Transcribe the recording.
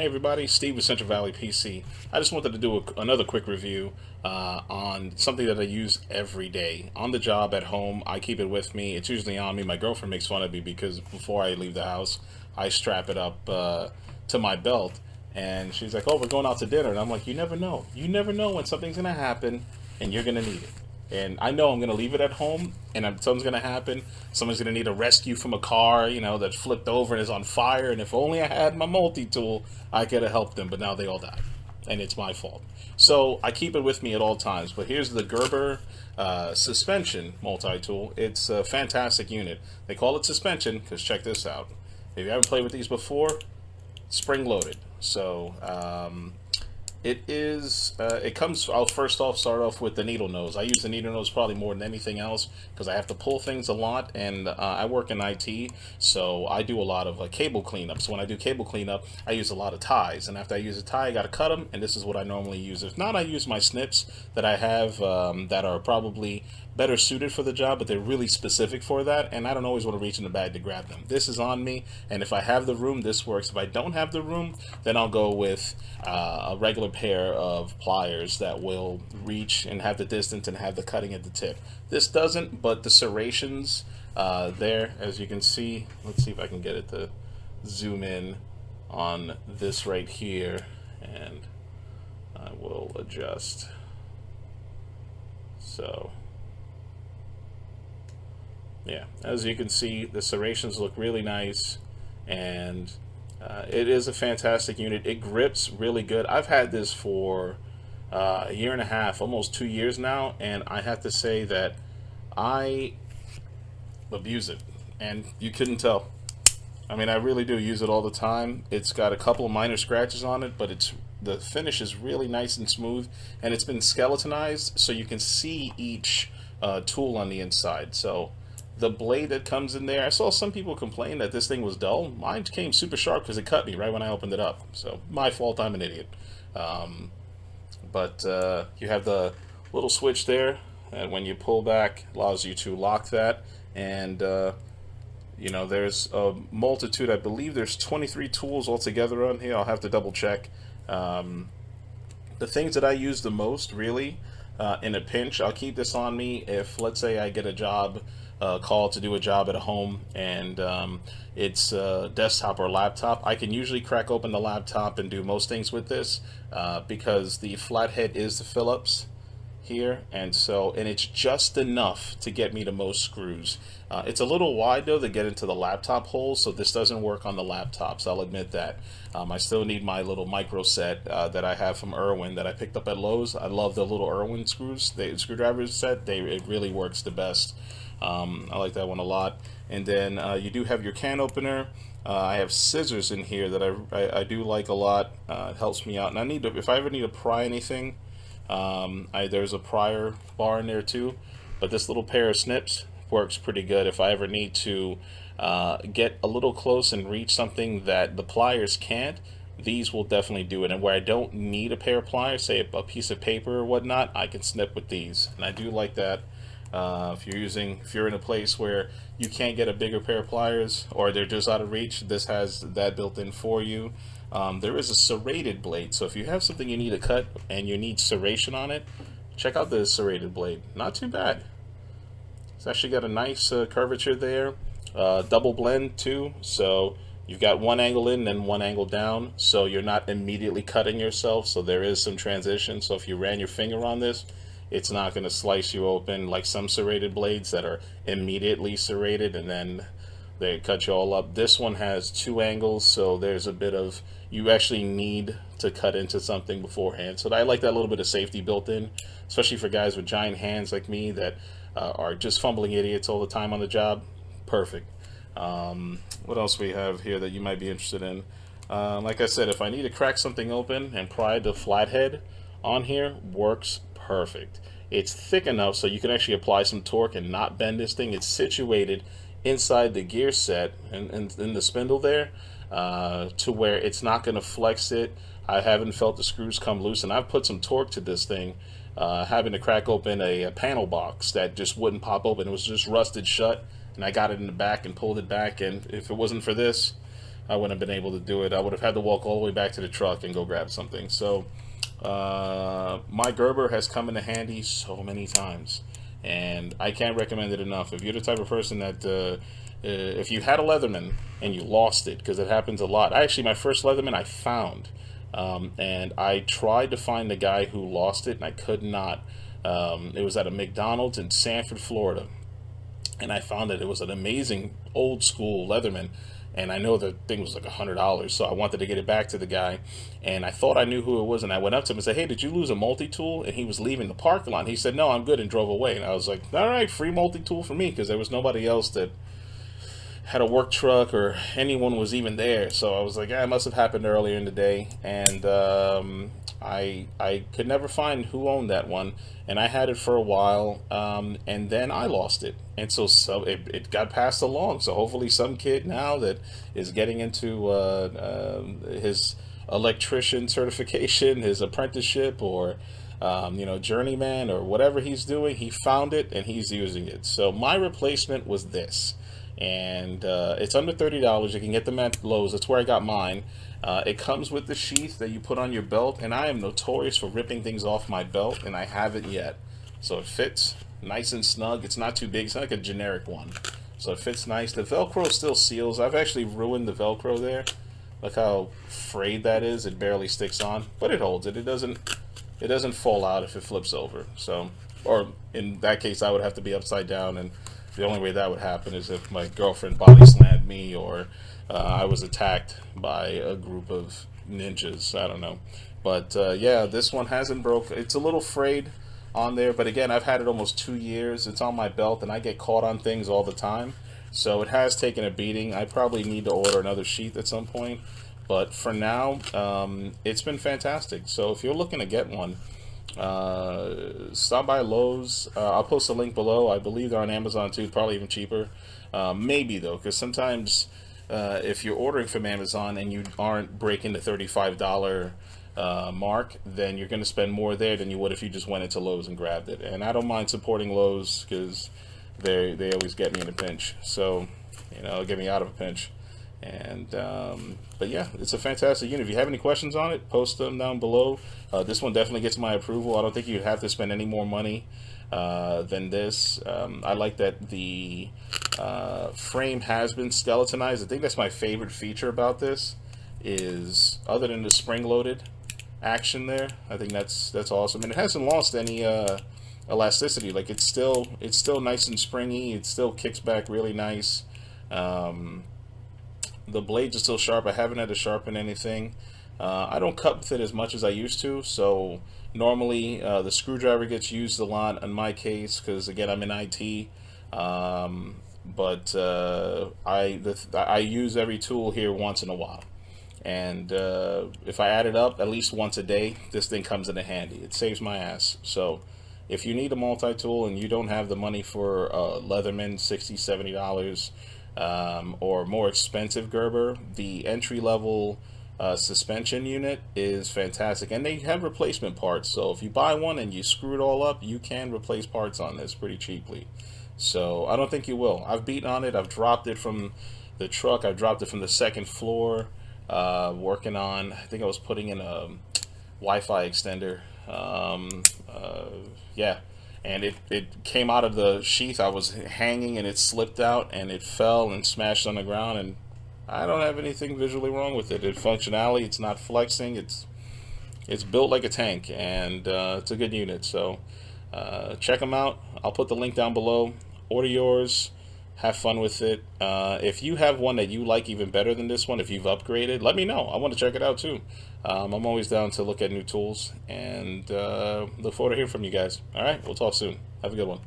everybody, Steve with Central Valley PC. I just wanted to do another quick review on something that I use every day. On the job, at home, I keep it with me. It's usually on me. My girlfriend makes fun of me because before I leave the house, I strap it up to my belt. And she's like, oh, we're going out to dinner. And I'm like, you never know. You never know when something's going to happen and you're going to need it. And I know I'm going to leave it at home, and something's going to happen. Someone's going to need a rescue from a car, that flipped over and is on fire. And if only I had my multi-tool, I could have helped them. But now they all died, and it's my fault. So I keep it with me at all times. But here's the Gerber suspension multi-tool. It's a fantastic unit. They call it suspension because check this out. If you haven't played with these before, spring-loaded. So it comes, I'll first off start off with the needle nose. I use the needle nose probably more than anything else because I have to pull things a lot, and I work in IT, so I do a lot of cable cleanup. So when I do cable cleanup, I use a lot of ties, and after I use a tie, I got to cut them, and this is what I normally use. If not, I use my snips that I have that are probably better suited for the job, but they're really specific for that, and I don't always want to reach in the bag to grab them. This is on me, and if I have the room, this works. If I don't have the room, then I'll go with a regular pair of pliers that will reach and have the distance and have the cutting at the tip. This doesn't, but the serrations there, as you can see, let's see if I can get it to zoom in on this right here, and I will adjust. So yeah, as you can see, the serrations look really nice, and it is a fantastic unit. It grips really good. I've had this for a year and a half, almost 2 years now, and I have to say that I abuse it, and you couldn't tell. I mean, I really do use it all the time. It's got a couple of minor scratches on it, but the finish is really nice and smooth, and it's been skeletonized so you can see each tool on the inside. So the blade that comes in there, I saw some people complain that this thing was dull. Mine came super sharp because it cut me right when I opened it up. So my fault, I'm an idiot. But you have the little switch there, and when you pull back, it allows you to lock that. And there's a multitude. I believe there's 23 tools altogether on here. I'll have to double check. The things that I use the most, really, in a pinch, I'll keep this on me if, let's say, I get a job call to do a job at a home, and it's desktop or laptop. I can usually crack open the laptop and do most things with this because the flathead is the Phillips here, and it's just enough to get me to most screws. It's a little wide though to get into the laptop hole, so this doesn't work on the laptops, I'll admit that. I still need my little micro set that I have from Irwin that I picked up at Lowe's. I love the little Irwin screwdriver set. It really works the best. I like that one a lot. And then you do have your can opener. I have scissors in here that I do like a lot. It helps me out, and if I ever need to pry anything, there's a prior bar in there too, but this little pair of snips works pretty good if I ever need to get a little close and reach something that the pliers can't. These will definitely do it, and where I don't need a pair of pliers, say a piece of paper or whatnot, I can snip with these, and I do like that. If you're in a place where you can't get a bigger pair of pliers or they're just out of reach, this has that built in for you. There is a serrated blade, so if you have something you need to cut and you need serration on it, check out the serrated blade. Not too bad. It's actually got a nice curvature there. Double blend too, so you've got one angle in and one angle down, so you're not immediately cutting yourself, so there is some transition. So if you ran your finger on this, it's not going to slice you open like some serrated blades that are immediately serrated and then they cut you all up. This one has two angles, so there's a bit of, you actually need to cut into something beforehand. So I like that little bit of safety built in, especially for guys with giant hands like me that are just fumbling idiots all the time on the job. Perfect. What else we have here that you might be interested in? Like I said, if I need to crack something open and pry the flathead on here, works perfect. It's thick enough so you can actually apply some torque and not bend this thing. It's situated inside the gear set and in the spindle there to where it's not going to flex it. I haven't felt the screws come loose, and I've put some torque to this thing having to crack open a panel box that just wouldn't pop open. It was just rusted shut, and I got it in the back and pulled it back, and if it wasn't for this, I wouldn't have been able to do it. I would have had to walk all the way back to the truck and go grab something. So my Gerber has come into handy so many times, and I can't recommend it enough. If you're the type of person that if you had a Leatherman and you lost it, because it happens a lot. Actually, my first Leatherman I found, and I tried to find the guy who lost it, and I could not. It was at a McDonald's in Sanford, Florida, and I found that it was an amazing old school Leatherman. And I know the thing was like $100, so I wanted to get it back to the guy. And I thought I knew who it was, and I went up to him and said, "Hey, did you lose a multi-tool?" And he was leaving the parking lot. He said, "No, I'm good," and drove away. And I was like, "All right, free multi-tool for me," because there was nobody else that had a work truck or anyone was even there. So I was like, yeah, it must have happened earlier in the day. And I could never find who owned that one, and I had it for a while, and then I lost it. And so it got passed along. So hopefully some kid now that is getting into his electrician certification, his apprenticeship, or journeyman, or whatever he's doing, he found it and he's using it. So my replacement was this. And it's under $30. You can get them at Lowe's. That's where I got mine. It comes with the sheath that you put on your belt, and I am notorious for ripping things off my belt, and I haven't yet. So it fits nice and snug. It's not too big. It's not like a generic one. So it fits nice. The Velcro still seals. I've actually ruined the Velcro there. Look how frayed that is. It barely sticks on, but it holds it. It doesn't fall out if it flips over. So, or in that case, I would have to be upside down, and the only way that would happen is if my girlfriend body slammed me, or I was attacked by a group of ninjas. I don't know. But yeah, this one hasn't broke. It's a little frayed on there, but again, I've had it almost 2 years. It's on my belt, and I get caught on things all the time. So it has taken a beating. I probably need to order another sheath at some point. But for now, it's been fantastic. So if you're looking to get one, stop by Lowe's. I'll post a link below. I believe they're on Amazon too, probably even cheaper. Maybe though, because sometimes if you're ordering from Amazon and you aren't breaking the $35 mark, then you're going to spend more there than you would if you just went into Lowe's and grabbed it. And I don't mind supporting Lowe's because they always get me in a pinch. So get me out of a pinch. And but yeah, it's a fantastic unit. If you have any questions on it, post them down below. This one definitely gets my approval. I don't think you'd have to spend any more money than this. I like that the frame has been skeletonized. I think that's my favorite feature about this, is other than the spring-loaded action there. I think that's awesome, and it hasn't lost any elasticity. Like it's still nice and springy. It still kicks back really nice. The blades are still sharp. I haven't had to sharpen anything. I don't cut with it as much as I used to, so normally the screwdriver gets used a lot in my case because, again, I'm in IT. But I use every tool here once in a while. And if I add it up at least once a day, this thing comes in handy. It saves my ass. So if you need a multi-tool and you don't have the money for Leatherman, $60, $70, or more expensive Gerber, the entry-level suspension unit is fantastic, and they have replacement parts. So if you buy one and you screw it all up, you can replace parts on this pretty cheaply. So I don't think you will. I've beaten on it. I've dropped it from the truck. I've dropped it from the second floor, working on, I think I was putting in a Wi-Fi extender. Yeah. And it came out of the sheath. I was hanging and it slipped out and it fell and smashed on the ground, and I don't have anything visually wrong with it. Functionality, it's not flexing. It's built like a tank, and it's a good unit. So check them out. I'll put the link down below. Order yours. Have fun with it. If you have one that you like even better than this one, if you've upgraded, let me know. I want to check it out too. I'm always down to look at new tools, and look forward to hearing from you guys. All right, we'll talk soon. Have a good one.